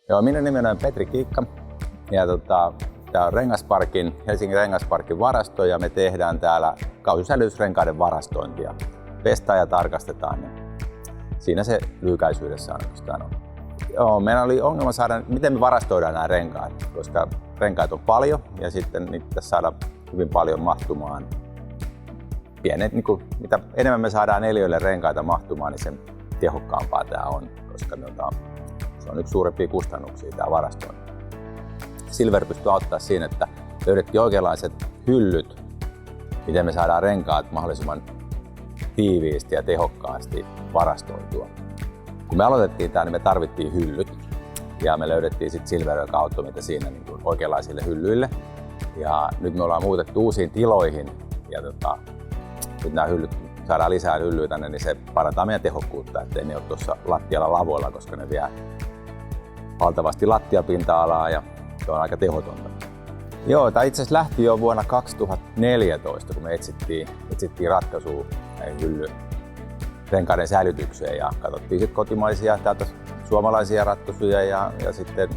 Joo, minun nimeni on Petri Kiikka ja tämä on Helsingin Rengasparkin varasto ja me tehdään täällä kausisäilytysrenkaiden varastointia. Pestaan ja tarkastetaan ne. Siinä se lyhykäisyydessä oikeastaan on. Joo, meillä oli ongelma saada, miten me varastoidaan nämä renkaat, koska renkaat on paljon ja sitten niitä pitäisi saada hyvin paljon mahtumaan. Pienet, mitä enemmän me saadaan neliöille renkaita mahtumaan, niin sen tehokkaampaa tämä on, koska se on yksi suurempia kustannuksia tämä varastointi. Silver pystyy auttaa siinä, että löydettiin oikeanlaiset hyllyt, miten me saadaan renkaat mahdollisimman tiiviisti ja tehokkaasti varastoitua. Kun me aloitettiin tämä, niin me tarvittiin hyllyt ja me löydettiin sitten Silver, joka auttoi meitä siinä oikeanlaisille hyllyille. Ja nyt me ollaan muutettu uusiin tiloihin ja nyt nämä hyllyt, saadaan lisää hyllyä tänne, niin se parantaa meidän tehokkuutta, ettei ne ole tuossa lattialla lavoilla, koska ne vie valtavasti lattiapinta-alaa ja se on aika tehotonta. Joo, tämä itse asiassa lähti jo vuonna 2014, kun me etsittiin ratkaisua näihin renkaiden säilytykseen ja katsottiin sitten kotimaisia täältä suomalaisia ratkaisuja ja sitten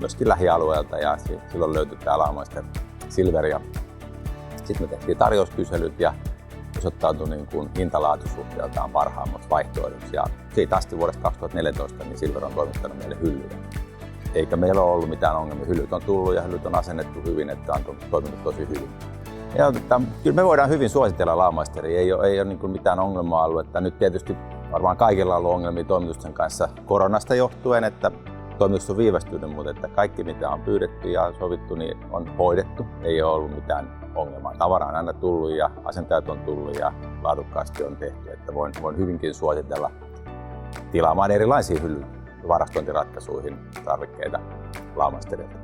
myöskin lähialueelta ja silloin löytyi tämä Laumaisten Silver. Sitten me tehtiin tarjouskyselyt ja osoittautui hinta-laatusuhteeltaan parhaammaksi vaihtoehdoksi ja siitä asti vuodesta 2014 niin Silver on toimittanut meille hyllyjä. Eikä meillä ole ollut mitään ongelmia. Hyllyt on tullut ja hyllyt on asennettu hyvin, että on toiminut tosi hyvin. Ja, kyllä me voidaan hyvin suositella Laumaisteria. Ei ole mitään ongelmaa ollut. Että nyt tietysti varmaan kaikilla on ollut ongelmia toimitusten kanssa koronasta johtuen, että toimitus on viivästynyt, mutta että kaikki mitä on pyydetty ja sovittu niin on hoidettu. Ei ole ollut mitään ongelmaa. Tavara on aina tullut ja asentajat on tullut ja laadukkaasti on tehty. Että voin hyvinkin suositella tilaamaan erilaisiin varastointiratkaisuihin tarvikkeita Laumaisterilta.